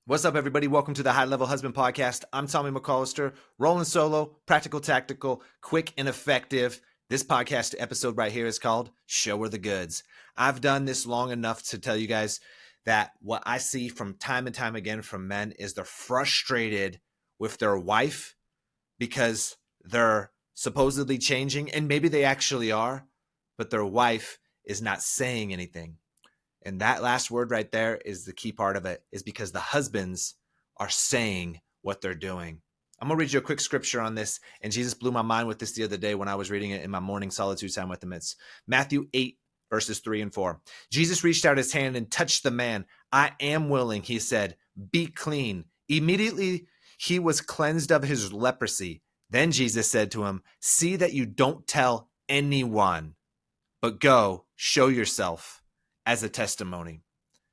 What's up, everybody? Welcome to the High Level Husband Podcast. I'm Tommy McAllister, rolling solo, practical, tactical, quick, and effective. This podcast episode right here is called Show Her the Goods. I've done this long enough to tell you guys that what I see from time and time again from men is they're frustrated with their wife because they're supposedly changing, and maybe they actually are, but their wife is not saying anything. And that last word right there is the key part of it, is because the husbands are saying what they're doing. I'm going to read you a quick scripture on this, and Jesus blew my mind with this the other day when I was reading it in my morning solitude time with him. It's Matthew 8, verses 3 and 4. Jesus reached out his hand and touched the man. "I am willing," he said, "be clean." Immediately he was cleansed of his leprosy. Then Jesus said to him, "See that you don't tell anyone, but go show yourself as a testimony."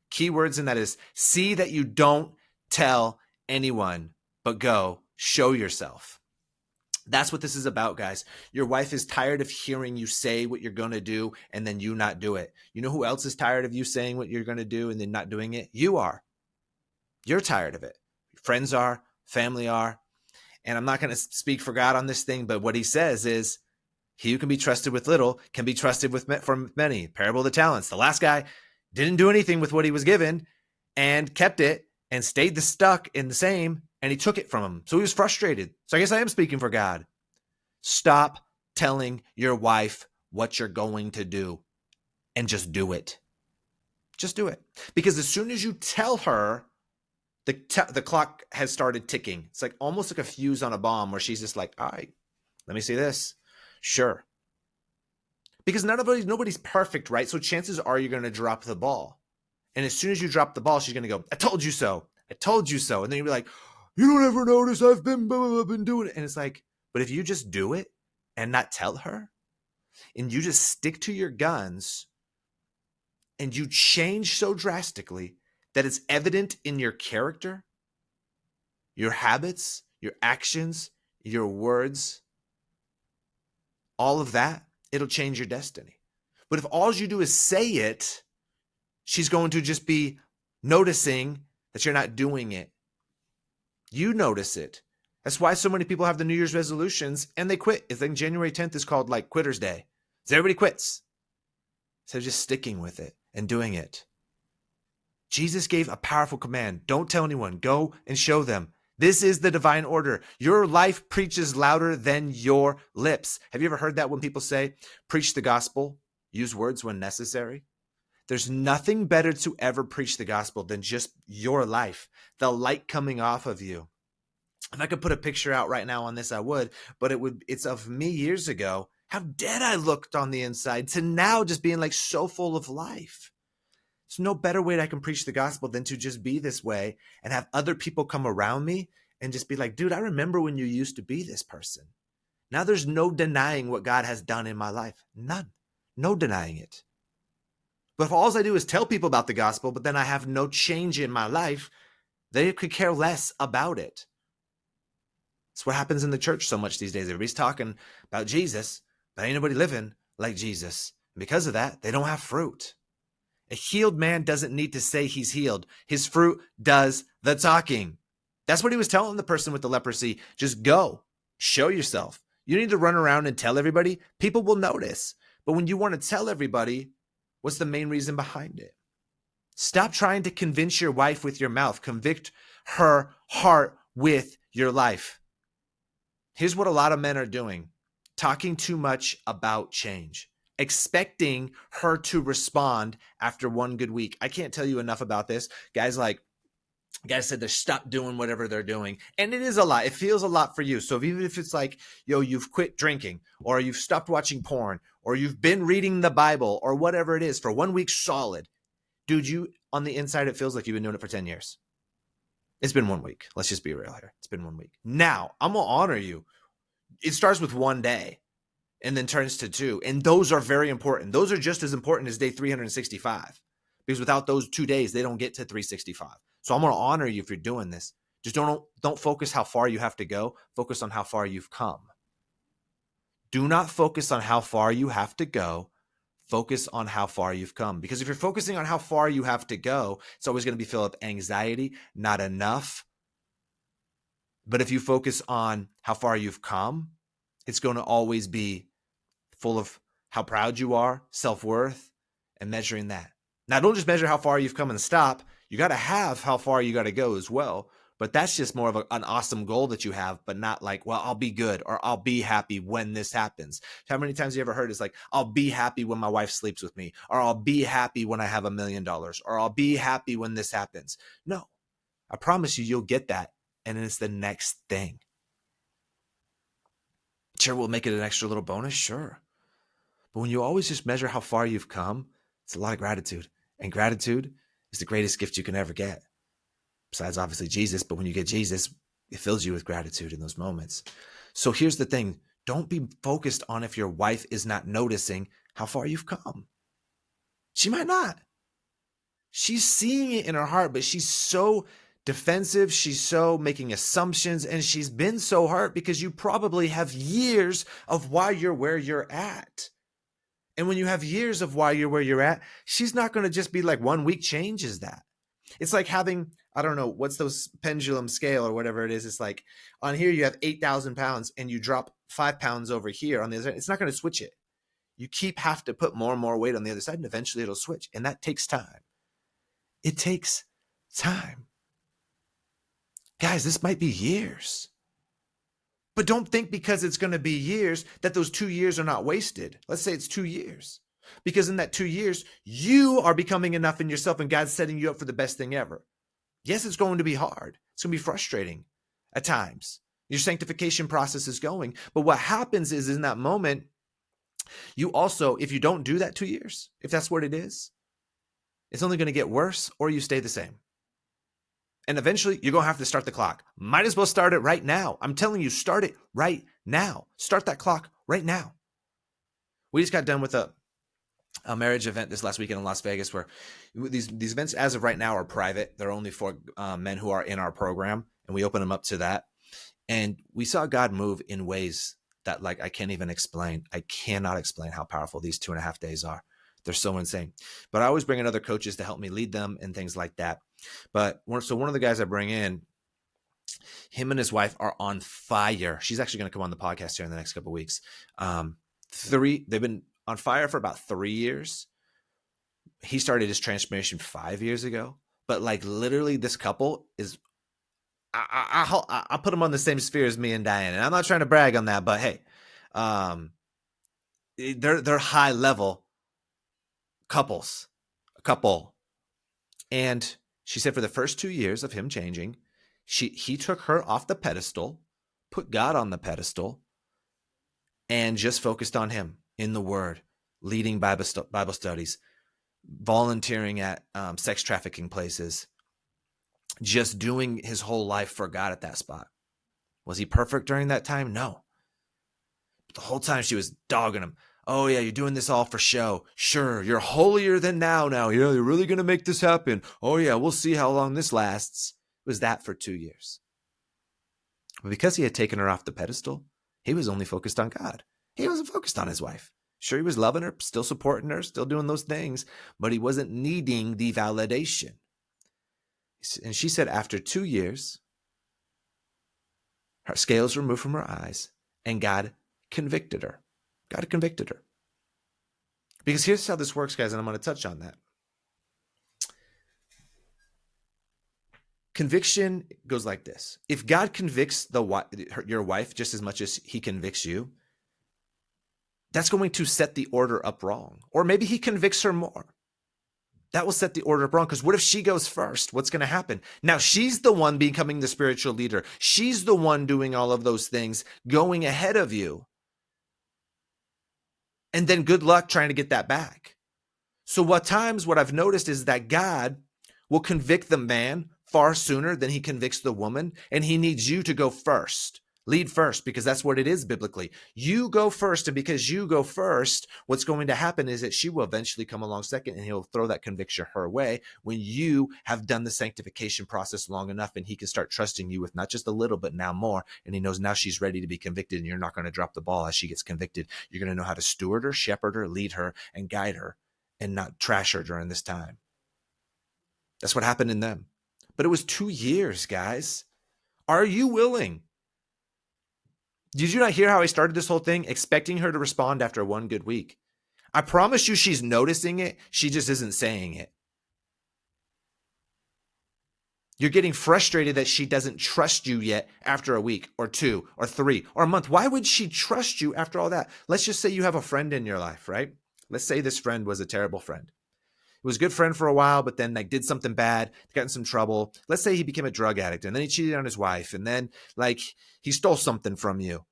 Key words in that is, see that you don't tell anyone, but go show yourself. That's what this is about, guys. Your wife is tired of hearing you say what you're going to do and then you not do it. You know who else is tired of you saying what you're going to do and then not doing it? You are. You're tired of it. Your friends are, family are. And I'm not going to speak for God on this thing, but what he says is, he who can be trusted with little can be trusted with for many. Parable of the talents. The last guy didn't do anything with what he was given and kept it and stayed stuck in the same, and he took it from him. So he was frustrated. So I guess I am speaking for God. Stop telling your wife what you're going to do and just do it. Just do it. Because as soon as you tell her, the clock has started ticking. It's like almost like a fuse on a bomb where she's just like, all right, let me see this. Sure. Because nobody's perfect, right? So chances are you're going to drop the ball. And as soon as you drop the ball, she's going to go, "I told you so. I told you so." And then you'll be like, "You don't ever notice I've been doing it." And it's like, but if you just do it and not tell her, and you just stick to your guns, and you change so drastically that it's evident in your character, your habits, your actions, your words, all of that, it'll change your destiny. But if all you do is say it, she's going to just be noticing that you're not doing it. You notice it. That's why so many people have the New Year's resolutions and they quit. I think January 10th is called like Quitter's Day. So everybody quits. So just sticking with it and doing it. Jesus gave a powerful command. Don't tell anyone. Go and show them. This is the divine order. Your life preaches louder than your lips. Have you ever heard that when people say, preach the gospel, use words when necessary? There's nothing better to ever preach the gospel than just your life, the light coming off of you. If I could put a picture out right now on this, I would, but it's of me years ago, how dead I looked on the inside, to now just being like so full of life. There's no better way that I can preach the gospel than to just be this way and have other people come around me and just be like, "Dude, I remember when you used to be this person." Now there's no denying what God has done in my life. None. No denying it. But if all I do is tell people about the gospel, but then I have no change in my life, they could care less about it. That's what happens in the church so much these days. Everybody's talking about Jesus, but ain't nobody living like Jesus. And because of that, they don't have fruit. A healed man doesn't need to say he's healed. His fruit does the talking. That's what he was telling the person with the leprosy. Just go, show yourself. You need to run around and tell everybody. People will notice. But when you want to tell everybody, what's the main reason behind it? Stop trying to convince your wife with your mouth. Convict her heart with your life. Here's what a lot of men are doing. Talking too much about change. Expecting her to respond after one good week. I can't tell you enough about this. Guys said they stop doing whatever they're doing. And it is a lot. It feels a lot for you. So even if it's like, you've quit drinking, or you've stopped watching porn, or you've been reading the Bible, or whatever it is for 1 week solid, dude, you on the inside, it feels like you've been doing it for 10 years. It's been 1 week. Let's just be real here. It's been 1 week. Now, I'm going to honor you. It starts with 1 day. And then turns to 2. And those are very important. Those are just as important as day 365. Because without those 2 days, they don't get to 365. So I'm going to honor you if you're doing this. Just don't focus how far you have to go. Focus on how far you've come. Do not focus on how far you have to go. Focus on how far you've come. Because if you're focusing on how far you have to go, it's always going to be filled with anxiety, not enough. But if you focus on how far you've come, it's going to always be full of how proud you are, self-worth, and measuring that. Now, don't just measure how far you've come and stop. You got to have how far you got to go as well. But that's just more of an awesome goal that you have, but not like, well, I'll be good or I'll be happy when this happens. How many times have you ever heard it's like, I'll be happy when my wife sleeps with me, or I'll be happy when I have $1 million, or I'll be happy when this happens. No, I promise you, you'll get that. And then it's the next thing. Sure, we'll make it an extra little bonus. Sure. But when you always just measure how far you've come, it's a lot of gratitude. And gratitude is the greatest gift you can ever get. Besides, obviously, Jesus. But when you get Jesus, it fills you with gratitude in those moments. So here's the thing. Don't be focused on if your wife is not noticing how far you've come. She might not. She's seeing it in her heart, but she's so defensive. She's so making assumptions, and she's been so hurt because you probably have years of why you're where you're at. And when you have years of why you're where you're at, she's not going to just be like 1 week changes that. It's like having, I don't know, what's those pendulum scale or whatever it is. It's like on here you have 8,000 pounds and you drop 5 pounds over here on the other side. It's not going to switch it. You have to put more and more weight on the other side, and eventually it'll switch. And that takes time. It takes time. Guys, this might be years. But don't think because it's going to be years that those 2 years are not wasted. Let's say it's 2 years. Because in that 2 years, you are becoming enough in yourself and God's setting you up for the best thing ever. Yes, it's going to be hard. It's going to be frustrating at times. Your sanctification process is going. But what happens is in that moment, you also, if you don't do that 2 years, if that's what it is, it's only going to get worse or you stay the same. And eventually, you're going to have to start the clock. Might as well start it right now. I'm telling you, start it right now. Start that clock right now. We just got done with a marriage event this last weekend in Las Vegas where these events as of right now are private. They're only for men who are in our program, and we open them up to that. And we saw God move in ways that like I can't even explain. I cannot explain how powerful these 2.5 days are. They're so insane. But I always bring in other coaches to help me lead them and things like that. But so one of the guys I bring in, him and his wife are on fire. She's actually going to come on the podcast here in the next couple of weeks. They've been on fire for about 3 years. He started his transformation 5 years ago. But like literally this couple is, I'll put them on the same sphere as me and Diane. And I'm not trying to brag on that, but hey, they're high level couple. And she said for the first 2 years of him changing, he took her off the pedestal, put God on the pedestal, and just focused on him in the Word, leading Bible studies, volunteering at sex trafficking places, just doing his whole life for God at that spot. Was he perfect during that time? No. But the whole time she was dogging him. Oh, yeah, you're doing this all for show. Sure, you're holier than now. Yeah, you're really going to make this happen. Oh, yeah, we'll see how long this lasts. It was that for 2 years. But because he had taken her off the pedestal, he was only focused on God. He wasn't focused on his wife. Sure, he was loving her, still supporting her, still doing those things, but he wasn't needing the validation. And she said after 2 years, her scales were removed from her eyes, and God convicted her. God convicted her. Because here's how this works, guys, and I'm going to touch on that. Conviction goes like this. If God convicts your wife just as much as he convicts you, that's going to set the order up wrong. Or maybe he convicts her more. That will set the order up wrong, because what if she goes first? What's going to happen? Now she's the one becoming the spiritual leader. She's the one doing all of those things, going ahead of you. And then good luck trying to get that back. So what I've noticed is that God will convict the man far sooner than he convicts the woman. And he needs you to go first. Lead first, because that's what it is biblically. You go first, and because you go first, what's going to happen is that she will eventually come along second, and he'll throw that conviction her way when you have done the sanctification process long enough, and he can start trusting you with not just a little, but now more. And he knows now she's ready to be convicted, and you're not going to drop the ball as she gets convicted. You're going to know how to steward her, shepherd her, lead her, and guide her, and not trash her during this time. That's what happened in them. But it was 2 years, guys. Are you willing? Did you not hear how I started this whole thing? Expecting her to respond after one good week. I promise you she's noticing it. She just isn't saying it. You're getting frustrated that she doesn't trust you yet after a week or 2 or 3 or a month. Why would she trust you after all that? Let's just say you have a friend in your life, right? Let's say this friend was a terrible friend. He was a good friend for a while, but then did something bad, got in some trouble. Let's say he became a drug addict, and then he cheated on his wife, and then he stole something from you.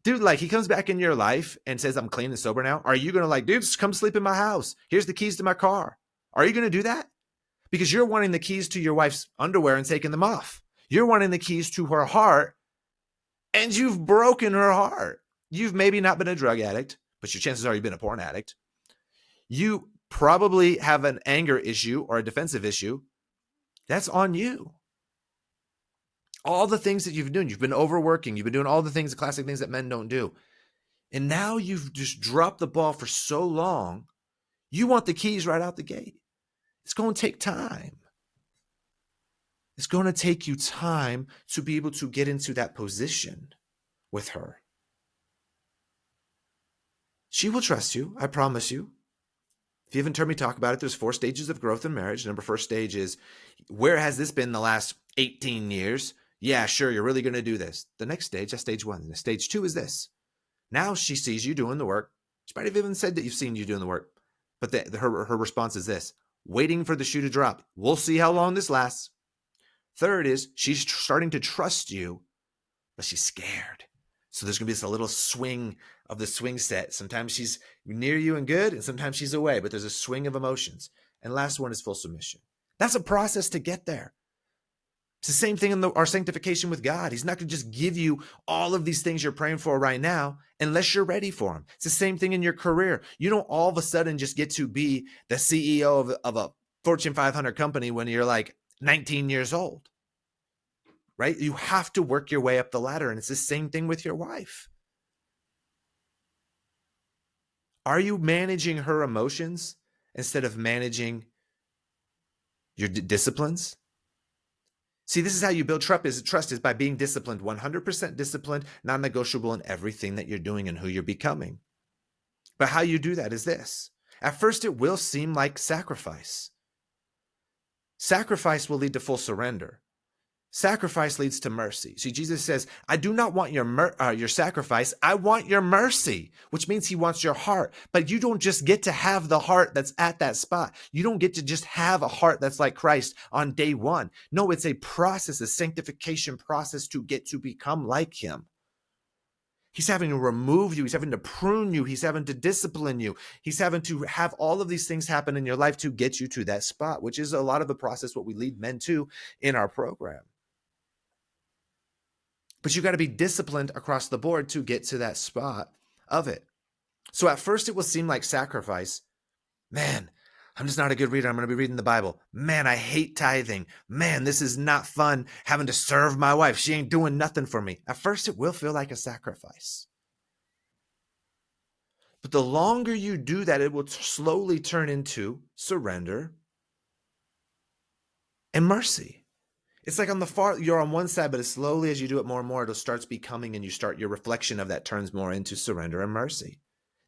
Dude, he comes back in your life and says, I'm clean and sober now. Are you going to dude, just come sleep in my house. Here's the keys to my car. Are you going to do that? Because you're wanting the keys to your wife's underwear and taking them off. You're wanting the keys to her heart, and you've broken her heart. You've maybe not been a drug addict, but your chances are you've been a porn addict. You probably have an anger issue or a defensive issue. That's on you. All the things that you've been doing, you've been overworking, you've been doing all the things, the classic things that men don't do. And now you've just dropped the ball for so long, you want the keys right out the gate. It's going to take time. It's going to take you time to be able to get into that position with her. She will trust you, I promise you. If you haven't heard me talk about it, there's 4 stages of growth in marriage. Number first stage is, where has this been the last 18 years? Yeah, sure, you're really going to do this. The next stage, that's stage 1. And stage 2 is this. Now she sees you doing the work. She might have even said that you've seen you doing the work. But her response is this: waiting for the shoe to drop. We'll see how long this lasts. Third is, she's starting to trust you, but she's scared. So there's going to be this little swing of the swing set. Sometimes she's near you and good, and sometimes she's away, but there's a swing of emotions. And last one is full submission. That's a process to get there. It's the same thing in our sanctification with God. He's not going to just give you all of these things you're praying for right now unless you're ready for them. It's the same thing in your career. You don't all of a sudden just get to be the CEO of a Fortune 500 company when you're 19 years old, right? You have to work your way up the ladder, and it's the same thing with your wife. Are you managing her emotions instead of managing your disciplines? See, this is how you build trust is by being disciplined, 100% disciplined, non-negotiable in everything that you're doing and who you're becoming. But how you do that is this. At first, it will seem like sacrifice. Sacrifice will lead to full surrender. Sacrifice leads to mercy. See, Jesus says, I do not want your sacrifice. I want your mercy, which means he wants your heart. But you don't just get to have the heart that's at that spot. You don't get to just have a heart that's like Christ on day one. No, it's a process, a sanctification process to get to become like him. He's having to remove you. He's having to prune you. He's having to discipline you. He's having to have all of these things happen in your life to get you to that spot, which is a lot of the process what we lead men to in our program. But you got to be disciplined across the board to get to that spot of it. So at first it will seem like sacrifice. Man, I'm just not a good reader. I'm going to be reading the Bible. Man, I hate tithing. Man, this is not fun having to serve my wife. She ain't doing nothing for me. At first it will feel like a sacrifice. But the longer you do that, it will slowly turn into surrender and mercy. It's like you're on one side, but as slowly as you do it more and more, it starts becoming, and your reflection of that turns more into surrender and mercy.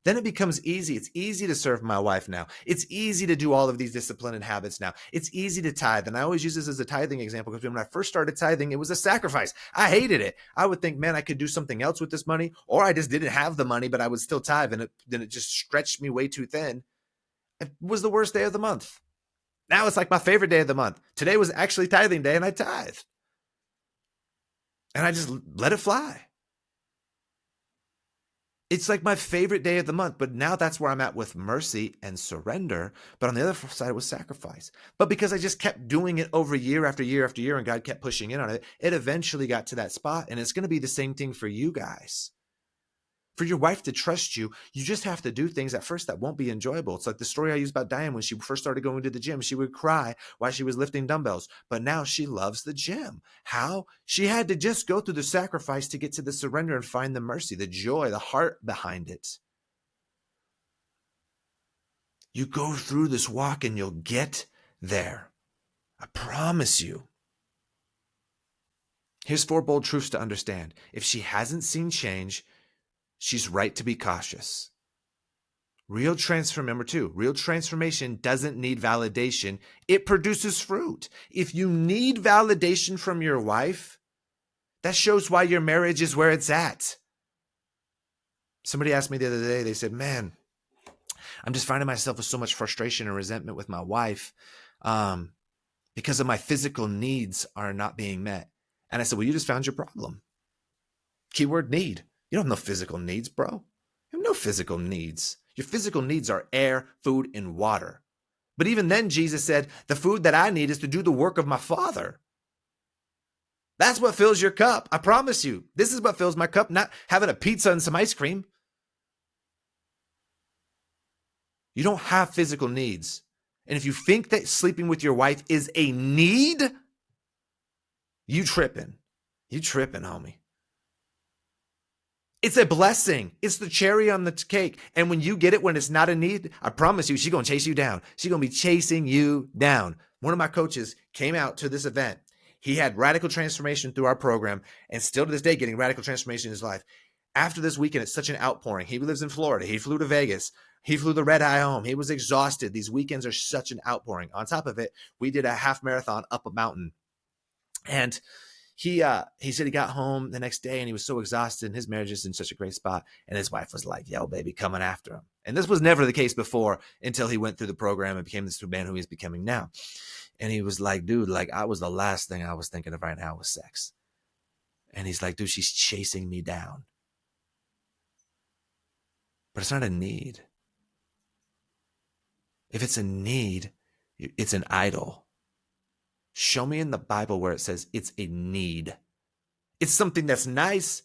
Then it becomes easy. It's easy to serve my wife now. It's easy to do all of these discipline and habits now. It's easy to tithe. And I always use this as a tithing example because when I first started tithing, it was a sacrifice. I hated it. I would think, man, I could do something else with this money, or I just didn't have the money, but I would still tithe. And then it just stretched me way too thin. It was the worst day of the month. Now it's like my favorite day of the month. Today was actually tithing day, and I tithed. And I just let it fly. It's like my favorite day of the month, but now that's where I'm at with mercy and surrender. But on the other side was sacrifice. But because I just kept doing it over year after year after year and God kept pushing in on it, it eventually got to that spot. And it's going to be the same thing for you guys. For your wife to trust you, you just have to do things at first that won't be enjoyable. It's like the story I used about Diane when she first started going to the gym. She would cry while she was lifting dumbbells, but now she loves the gym. How? She had to just go through the sacrifice to get to the surrender and find the mercy, the joy, the heart behind it. You go through this walk and you'll get there. I promise you. Here's 4 bold truths to understand. If she hasn't seen change, she's right to be cautious. Number 2, real transformation doesn't need validation. It produces fruit. If you need validation from your wife, that shows why your marriage is where it's at. Somebody asked me the other day, they said, man, I'm just finding myself with so much frustration and resentment with my wife because of my physical needs are not being met. And I said, well, you just found your problem. Keyword need. You don't have no physical needs, bro. You have no physical needs. Your physical needs are air, food, and water. But even then, Jesus said, the food that I need is to do the work of my Father. That's what fills your cup. I promise you. This is what fills my cup, not having a pizza and some ice cream. You don't have physical needs. And if you think that sleeping with your wife is a need, you tripping. You tripping, homie. It's a blessing. It's the cherry on the cake. And when you get it, when it's not a need, I promise you, she's going to chase you down. She's going to be chasing you down. One of my coaches came out to this event. He had radical transformation through our program and still to this day getting radical transformation in his life. After this weekend, it's such an outpouring. He lives in Florida. He flew to Vegas. He flew the red eye home. He was exhausted. These weekends are such an outpouring. On top of it, we did a half marathon up a mountain. And he said he got home the next day and he was so exhausted and his marriage is in such a great spot. And his wife was like, yo, baby, coming after him. And this was never the case before until he went through the program and became this man who he's becoming now. And he was like, dude, like I was the last thing I was thinking of right now was sex. And he's like, dude, she's chasing me down. But it's not a need. If it's a need, it's an idol. Show me in the Bible where it says it's a need. It's something that's nice.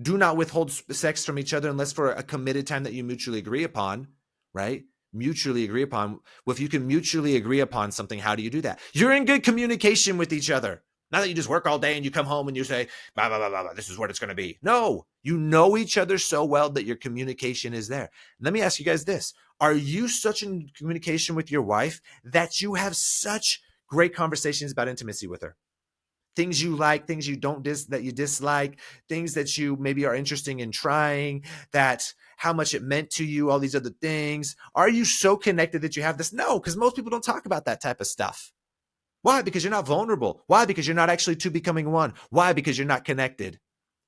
Do not withhold sex from each other unless for a committed time that you mutually agree upon, right? Mutually agree upon. Well, if you can mutually agree upon something, how do you do that? You're in good communication with each other. Not that you just work all day and you come home and you say, blah, blah, blah, blah, blah, this is what it's going to be. No, you know each other so well that your communication is there. Let me ask you guys this. Are you such in communication with your wife that you have such great conversations about intimacy with her? Things you like, things you don't that you dislike, things that you maybe are interested in trying, that how much it meant to you, all these other things. Are you so connected that you have this? No, because most people don't talk about that type of stuff. Why? Because you're not vulnerable. Why? Because you're not actually two becoming one. Why? Because you're not connected.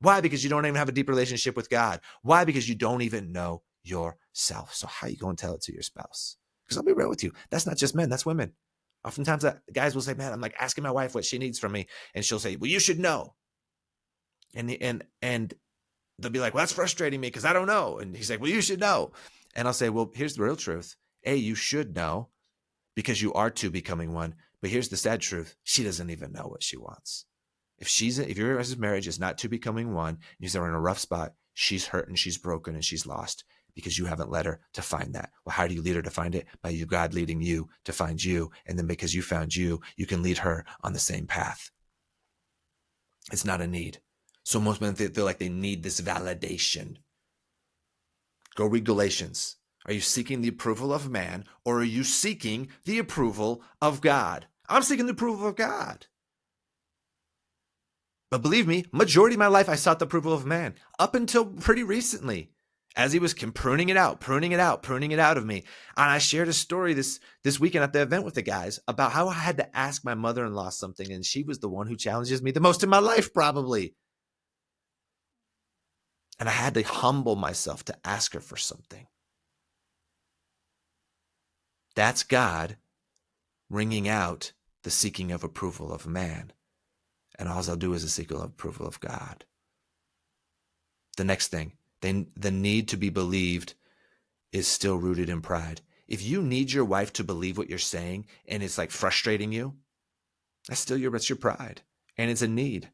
Why? Because you don't even have a deep relationship with God. Why? Because you don't even know yourself. So how are you going to tell it to your spouse? Because I'll be real with you. That's not just men. That's women. Oftentimes guys will say, man, I'm like asking my wife what she needs from me. And she'll say, well, you should know. And they'll be like, well, that's frustrating me because I don't know. And he's like, well, you should know. And I'll say, well, here's the real truth. A, you should know because you are two becoming one. But here's the sad truth. She doesn't even know what she wants. If your marriage is not two becoming one, and you're in a rough spot, she's hurt and she's broken and she's lost because you haven't led her to find that. Well, how do you lead her to find it? By you, God leading you to find you. And then because you found you, you can lead her on the same path. It's not a need. So most men feel like they need this validation. Go read Galatians. Are you seeking the approval of man or are you seeking the approval of God? I'm seeking the approval of God. But believe me, majority of my life, I sought the approval of man up until pretty recently as he was pruning it out of me. And I shared a story this weekend at the event with the guys about how I had to ask my mother-in-law something. And she was the one who challenges me the most in my life, probably. And I had to humble myself to ask her for something. That's God ringing out the seeking of approval of man. And all I'll do is a seeking of approval of God. The next thing, The need to be believed is still rooted in pride. If you need your wife to believe what you're saying and it's like frustrating you, that's your pride. And it's a need.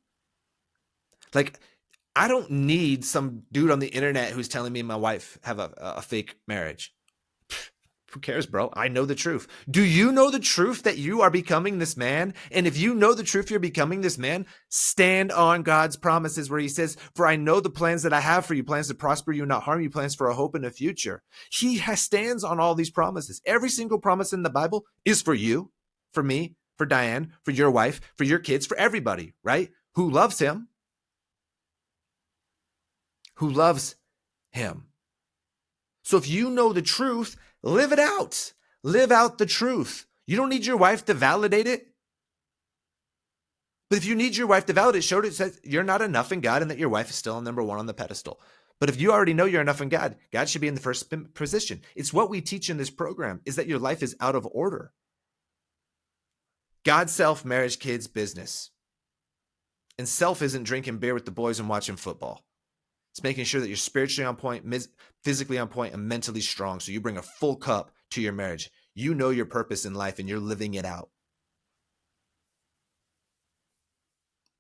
Like, I don't need some dude on the internet who's telling me and my wife have a fake marriage. Who cares, bro? I know the truth. Do you know the truth that you are becoming this man? And if you know the truth, you're becoming this man, stand on God's promises where he says, for I know the plans that I have for you, plans to prosper you, not harm you, plans for a hope and a future. He stands on all these promises. Every single promise in the Bible is for you, for me, for Diane, for your wife, for your kids, for everybody, right? Who loves him. Who loves him. So if you know the truth, live it out. Live out the truth. You don't need your wife to validate it. But if you need your wife to validate, show it says you're not enough in God and that your wife is still on number one on the pedestal. But if you already know you're enough in God, God should be in the first position. It's what we teach in this program, is that your life is out of order. God, self, marriage, kids, business. And self isn't drinking beer with the boys and watching football. It's making sure that you're spiritually on point, physically on point, and mentally strong. So you bring a full cup to your marriage. You know your purpose in life and you're living it out.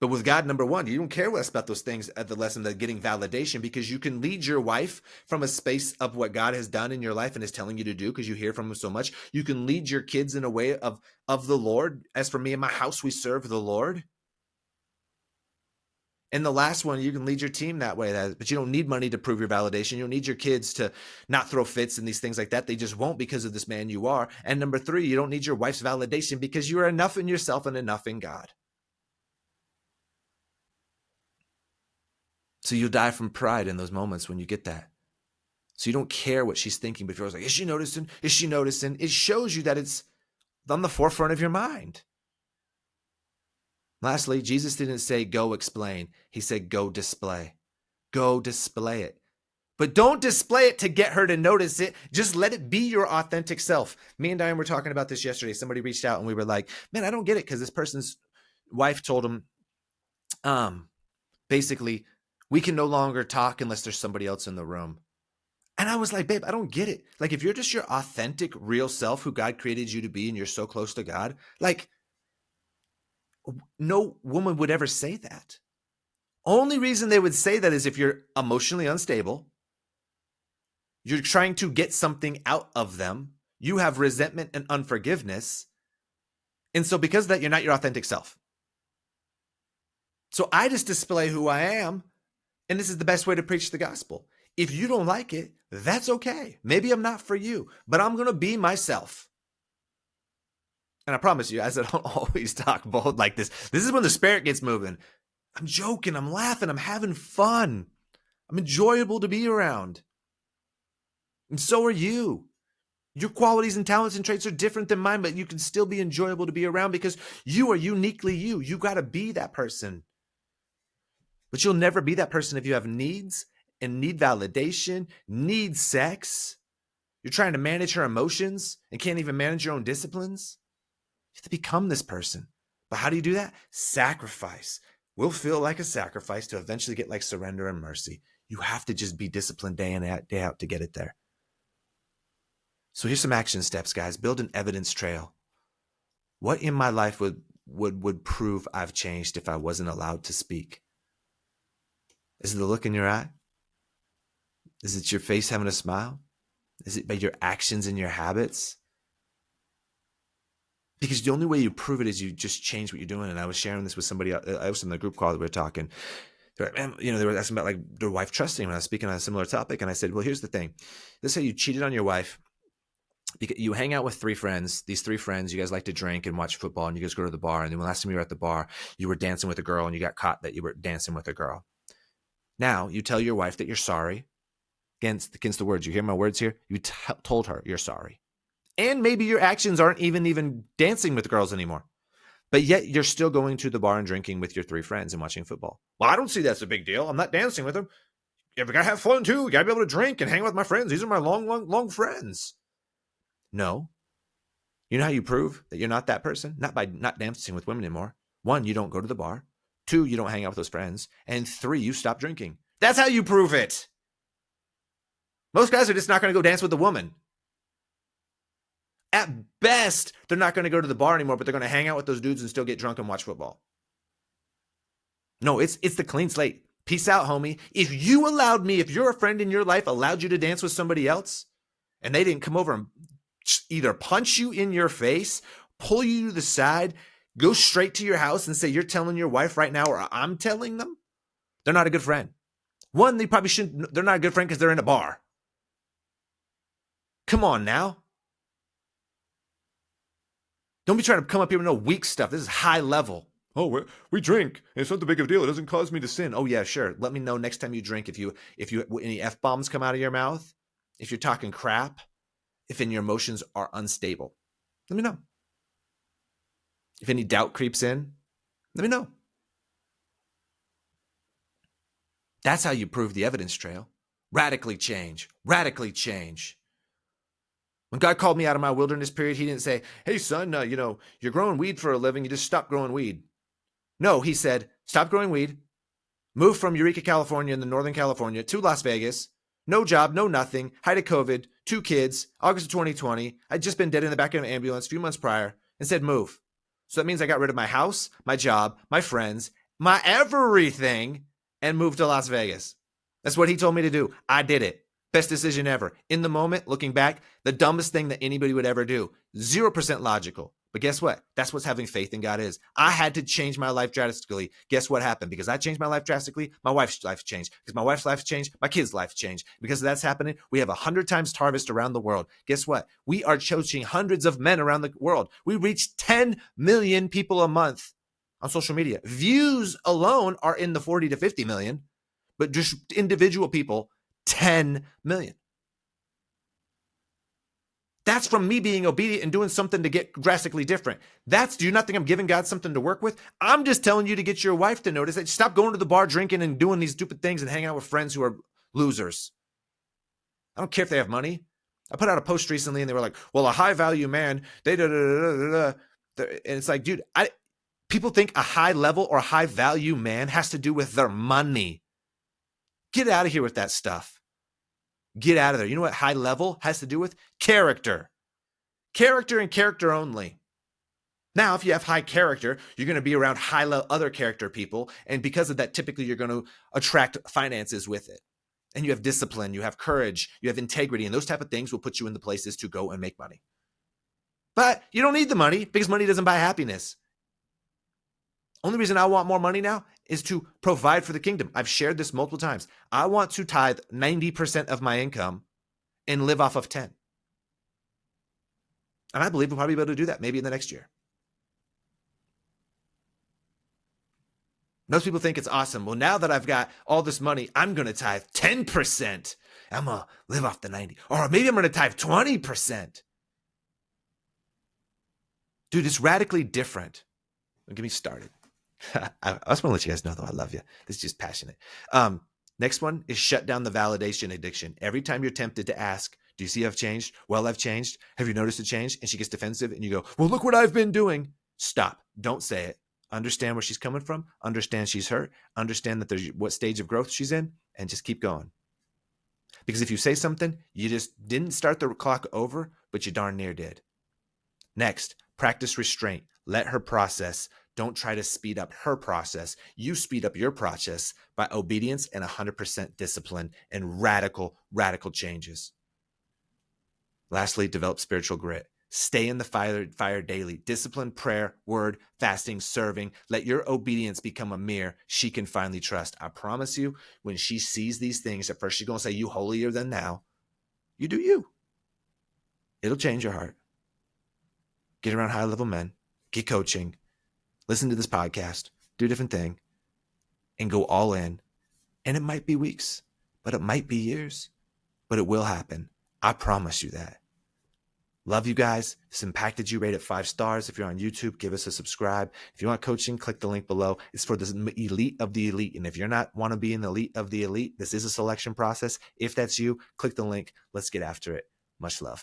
But with God, number one, you don't care less about those things at the lesson of getting validation, because you can lead your wife from a space of what God has done in your life and is telling you to do because you hear from him so much. You can lead your kids in a way of the Lord. As for me and my house, we serve the Lord. And the last one, you can lead your team that way, but you don't need money to prove your validation. You don't need your kids to not throw fits and these things like that. They just won't because of this man you are. And number three, you don't need your wife's validation because you are enough in yourself and enough in God. So you'll die from pride in those moments when you get that. So you don't care what she's thinking, but if you're like, is she noticing? Is she noticing? It shows you that it's on the forefront of your mind. Lastly, Jesus didn't say, go explain. He said, go display. Go display it. But don't display it to get her to notice it. Just let it be your authentic self. Me and Diane were talking about this yesterday. Somebody reached out and we were like, man, I don't get it, because this person's wife told him, basically, we can no longer talk unless there's somebody else in the room. And I was like, babe, I don't get it. Like, if you're just your authentic, real self who God created you to be and you're so close to God, like, no woman would ever say that. Only reason they would say that is if you're emotionally unstable, you're trying to get something out of them, you have resentment and unforgiveness, and so because of that, you're not your authentic self. So I just display who I am, and this is the best way to preach the gospel. If you don't like it, that's okay. Maybe I'm not for you, but I'm going to be myself. And I promise you, guys, I don't always talk bold like this. This is when the spirit gets moving. I'm joking. I'm laughing. I'm having fun. I'm enjoyable to be around. And so are you. Your qualities and talents and traits are different than mine, but you can still be enjoyable to be around because you are uniquely you. You got to be that person. But you'll never be that person if you have needs and need validation, need sex. You're trying to manage her emotions and can't even manage your own disciplines. You have to become this person. But how do you do that? Sacrifice. Will feel like a sacrifice to eventually get like surrender and mercy. You have to just be disciplined day in, day out to get it there. So here's some action steps, guys. Build an evidence trail. What in my life would prove I've changed if I wasn't allowed to speak? Is it the look in your eye? Is it your face having a smile? Is it by your actions and your habits? Because the only way you prove it is you just change what you're doing. And I was sharing this with somebody. I was in the group call that we were talking. They're like, man, they were asking about like their wife trusting when I was speaking on a similar topic. And I said, well, here's the thing. Let's say you cheated on your wife. Because you hang out with three friends. These three friends, you guys like to drink and watch football, and you guys go to the bar. And then the last time you were at the bar, you were dancing with a girl, and you got caught that you were dancing with a girl. Now you tell your wife that you're sorry. Against the words. You hear my words here? You told her you're sorry. And maybe your actions aren't even dancing with girls anymore. But yet you're still going to the bar and drinking with your three friends and watching football. Well, I don't see that's a big deal. I'm not dancing with them. You gotta have fun too. You gotta be able to drink and hang out with my friends. These are my long friends. No. You know how you prove that you're not that person? Not by not dancing with women anymore. 1, you don't go to the bar. 2, you don't hang out with those friends. And 3, you stop drinking. That's how you prove it. Most guys are just not going to go dance with a woman. At best, they're not going to go to the bar anymore, but they're going to hang out with those dudes and still get drunk and watch football. No, it's the clean slate. Peace out, homie. If you're a friend in your life allowed you to dance with somebody else, and they didn't come over and either punch you in your face, pull you to the side, go straight to your house and say, you're telling your wife right now, or I'm telling them, they're not a good friend. One, they're not a good friend because they're in a bar. Come on now. Don't be trying to come up here with no weak stuff. This is high level. Oh, we drink. It's not the big of a deal. It doesn't cause me to sin. Oh, yeah, sure. Let me know next time you drink if you any F-bombs come out of your mouth, if you're talking crap, if any your emotions are unstable. Let me know. If any doubt creeps in, let me know. That's how you prove the evidence trail. Radically change. Radically change. When God called me out of my wilderness period, he didn't say, hey, son, you're growing weed for a living. You just stop growing weed. No, he said, stop growing weed, move from Eureka, California in the Northern California to Las Vegas, no job, no nothing, height of COVID, 2 kids, August of 2020. I'd just been dead in the back of an ambulance a few months prior and said, move. So that means I got rid of my house, my job, my friends, my everything, and moved to Las Vegas. That's what he told me to do. I did it. Best decision ever. In the moment, looking back, the dumbest thing that anybody would ever do. 0% logical. But guess what? That's what having faith in God is. I had to change my life drastically. Guess what happened? Because I changed my life drastically, my wife's life changed. Because my wife's life changed, my kids' life changed. Because that's happening, we have 100 times harvest around the world. Guess what? We are coaching hundreds of men around the world. We reach 10 million people a month on social media. Views alone are in the 40 to 50 million, but just individual people, 10 million. That's from me being obedient and doing something to get drastically different. Do you not think I'm giving God something to work with? I'm just telling you to get your wife to notice that. Stop going to the bar, drinking and doing these stupid things and hanging out with friends who are losers. I don't care if they have money. I put out a post recently and they were like, well, a high value man, and it's like, dude, people think a high level or high value man has to do with their money. Get out of here with that stuff. Get out of there. You know what high level has to do with? Character. Character and character only. Now, if you have high character, you're going to be around high other character people. And because of that, typically you're going to attract finances with it. And you have discipline, you have courage, you have integrity, and those type of things will put you in the places to go and make money. But you don't need the money because money doesn't buy happiness. Only reason I want more money now is to provide for the kingdom. I've shared this multiple times. I want to tithe 90% of my income and live off of 10. And I believe we'll probably be able to do that maybe in the next year. Most people think it's awesome. Well, now that I've got all this money, I'm going to tithe 10%. I'm going to live off the 90. Or maybe I'm going to tithe 20%. Dude, it's radically different. Don't get me started. I just want to let you guys know, though, I love you. This is just passionate. Next one is shut down the validation addiction. Every time you're tempted to ask, do you see I've changed? Well, I've changed. Have you noticed a change? And she gets defensive and you go, well, look what I've been doing. Stop. Don't say it. Understand where she's coming from. Understand she's hurt. Understand that there's what stage of growth she's in and just keep going. Because if you say something, you just didn't start the clock over, but you darn near did. Next, practice restraint. Let her process. Don't try to speed up her process. You speed up your process by obedience and 100% discipline and radical changes. Lastly, develop spiritual grit. Stay in the fire daily. Discipline, prayer, word, fasting, serving. Let your obedience become a mirror she can finally trust. I promise you, when she sees these things, at first she's going to say, you holier than thou. You do you. It'll change your heart. Get around high-level men. Get coaching. Listen to this podcast. Do a different thing. And go all in. And it might be weeks, but it might be years. But it will happen. I promise you that. Love you guys. If this impacted you, rate it 5 stars. If you're on YouTube, give us a subscribe. If you want coaching, click the link below. It's for the elite of the elite. And if you're not want to be in the elite of the elite, this is a selection process. If that's you, click the link. Let's get after it. Much love.